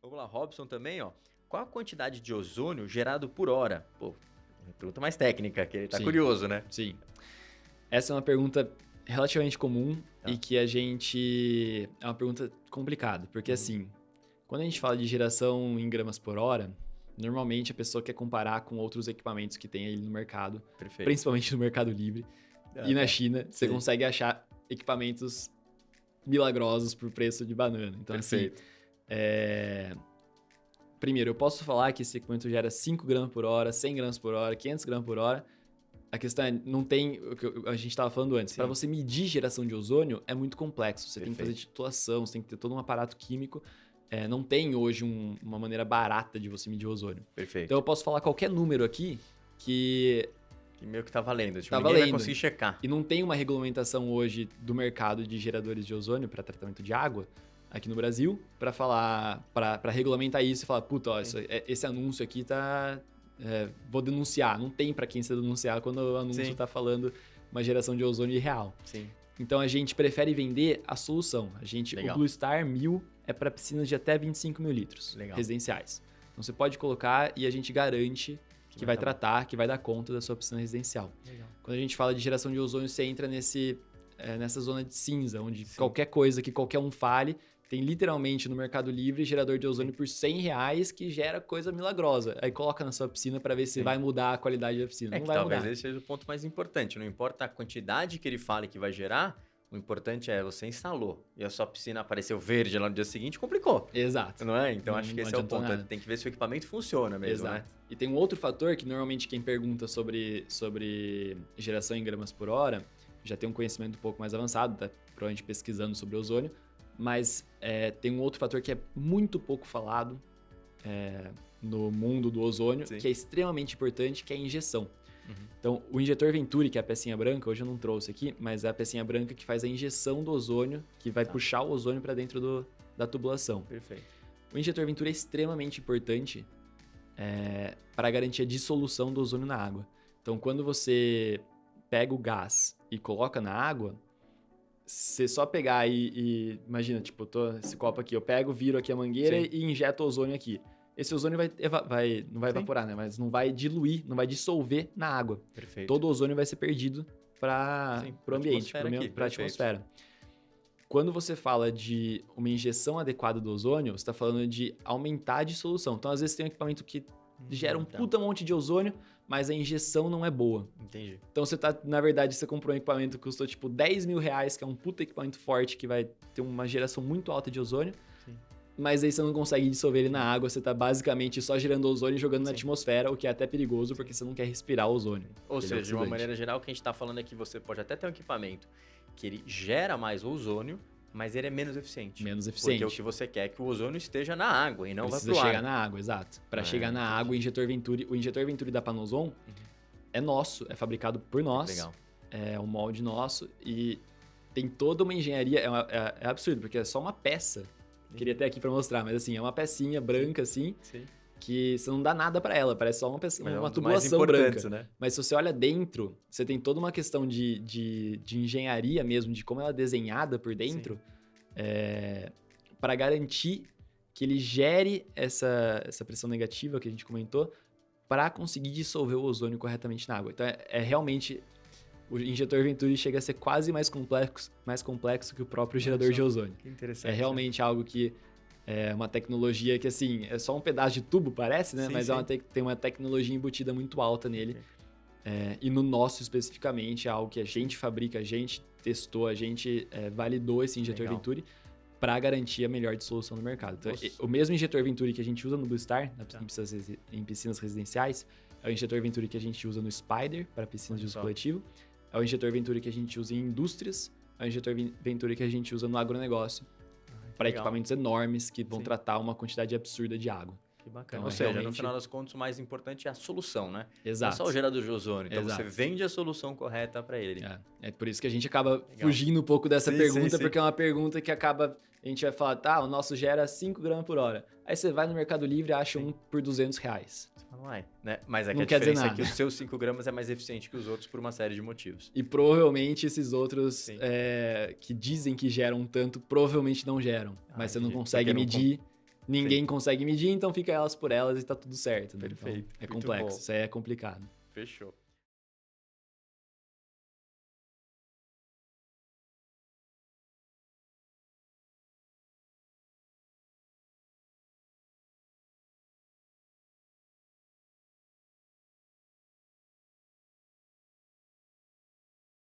Vamos lá, Robson também, ó. Qual a quantidade de ozônio gerado por hora? Pô, pergunta mais técnica, que ele tá Sim. curioso, né? Sim. Essa é uma pergunta relativamente comum e que a gente... É uma pergunta complicada, porque assim, quando a gente fala de geração em gramas por hora, normalmente a pessoa quer comparar com outros equipamentos que tem aí no mercado, Perfeito. principalmente no Mercado Livre. E na China, você consegue achar equipamentos milagrosos por preço de banana. Então, Perfeito. assim, primeiro, eu posso falar que esse equipamento gera 5 gramas por hora, 100 gramas por hora, 500 gramas por hora. A questão é, não tem o que a gente estava falando antes. Para você medir geração de ozônio, é muito complexo. Você tem que fazer titulação, você tem que ter todo um aparato químico. Não tem hoje uma maneira barata de você medir ozônio. Perfeito. Então, eu posso falar qualquer número aqui que meio que tá valendo. Tipo, tá ninguém valendo. vai conseguir checar. E não tem uma regulamentação hoje do mercado de geradores de ozônio para tratamento de água aqui no Brasil para falar, para regulamentar isso e falar, puta, ó, esse anúncio aqui tá... vou denunciar. Não tem para quem se denunciar quando o anúncio tá falando uma geração de ozônio irreal. Sim. Então a gente prefere vender a solução. O Blue Star 1000 é para piscinas de até 25 mil litros residenciais. Então você pode colocar e a gente garante que vai tratar, que vai dar conta da sua piscina residencial. Legal. Quando a gente fala de geração de ozônio, você entra nessa zona de cinza, onde qualquer coisa que qualquer um fale, tem literalmente no Mercado Livre gerador de ozônio por R$100 que gera coisa milagrosa. Aí coloca na sua piscina para ver se vai mudar a qualidade da piscina. Não vai talvez mudar. esse seja o ponto mais importante. Não importa a quantidade que ele fale que vai gerar, o importante é você instalou e a sua piscina apareceu verde lá no dia seguinte, complicou. Exato. Não é? Então acho que esse é o ponto. Tem que ver se o equipamento funciona mesmo, né? E tem um outro fator que normalmente quem pergunta sobre geração em gramas por hora já tem um conhecimento um pouco mais avançado, tá provavelmente pesquisando sobre ozônio, mas tem um outro fator que é muito pouco falado no mundo do ozônio, que é extremamente importante, que é a injeção. Então, o injetor Venturi, que é a pecinha branca, hoje eu não trouxe aqui, mas é a pecinha branca que faz a injeção do ozônio, que vai puxar o ozônio para dentro da tubulação. Perfeito. O injetor Venturi é extremamente importante para garantir a dissolução do ozônio na água. Então, quando você pega o gás e coloca na água, você só pegar e imagina, tipo, esse copo aqui, eu pego, viro aqui a mangueira e injeto o ozônio aqui. Esse ozônio não vai evaporar, né? Mas não vai diluir, não vai dissolver na água. Perfeito. Todo o ozônio vai ser perdido para o ambiente, para a atmosfera. Quando você fala de uma injeção adequada do ozônio, você está falando de aumentar a dissolução. Então, às vezes, tem um equipamento que gera um puta monte de ozônio, mas a injeção não é boa. Entendi. Então, na verdade, você comprou um equipamento que custou tipo R$10 mil, que é um puta equipamento forte, que vai ter uma geração muito alta de ozônio, mas aí você não consegue dissolver ele na água, você tá basicamente só gerando ozônio e jogando na atmosfera, o que é até perigoso, porque você não quer respirar o ozônio. Ou seja, de uma maneira geral, o que a gente tá falando é que você pode até ter um equipamento que ele gera mais ozônio, mas ele é menos eficiente. Menos eficiente. Porque o que você quer é que o ozônio esteja na água e não vai pro ar. Precisa chegar na água, exato. Para chegar na água, o injetor Venturi da Panozon é nosso, é fabricado por nós. Legal. É um molde nosso e tem toda uma engenharia, é absurdo, porque é só uma peça. Queria ter aqui para mostrar, mas assim, é uma pecinha branca assim, que você não dá nada para ela, parece só uma tubulação branca. Né? Mas se você olha dentro, você tem toda uma questão de engenharia mesmo, de como ela é desenhada por dentro, para garantir que ele gere essa pressão negativa que a gente comentou, para conseguir dissolver o ozônio corretamente na água. Então realmente... O injetor Venturi chega a ser quase mais complexo que o próprio gerador de ozônio. Que interessante. É realmente algo que é uma tecnologia que, assim, é só um pedaço de tubo, parece, né? Mas tem uma tecnologia embutida muito alta nele. E no nosso, especificamente, é algo que a gente fabrica, a gente testou, a gente validou esse injetor Venturi para garantir a melhor dissolução no mercado. Então, o mesmo injetor Venturi que a gente usa no Blue Star, em piscinas residenciais, é o injetor Venturi que a gente usa no Spider, para piscinas de uso coletivo. É o injetor Venturi que a gente usa em indústrias, é o injetor Venturi que a gente usa no agronegócio, para equipamentos enormes que vão tratar uma quantidade absurda de água. Que bacana. Então, ou seja, no final das contas, o mais importante é a solução, né? Exato. Não é só o gerador de ozônio. Então, você vende a solução correta para ele. É por isso que a gente acaba fugindo um pouco dessa pergunta, porque é uma pergunta que acaba... A gente vai falar, o nosso gera 5 gramas por hora. Aí você vai no Mercado Livre e acha um por R$200. Você fala, uai, né? Mas é que não a diferença é que os seus 5 gramas é mais eficiente que os outros por uma série de motivos. E provavelmente esses outros que dizem que geram tanto, provavelmente não geram. Mas você não consegue medir ninguém consegue medir, então fica elas por elas e tá tudo certo. Né? Perfeito. Então, é Muito complexo, bom. isso aí é complicado. Fechou.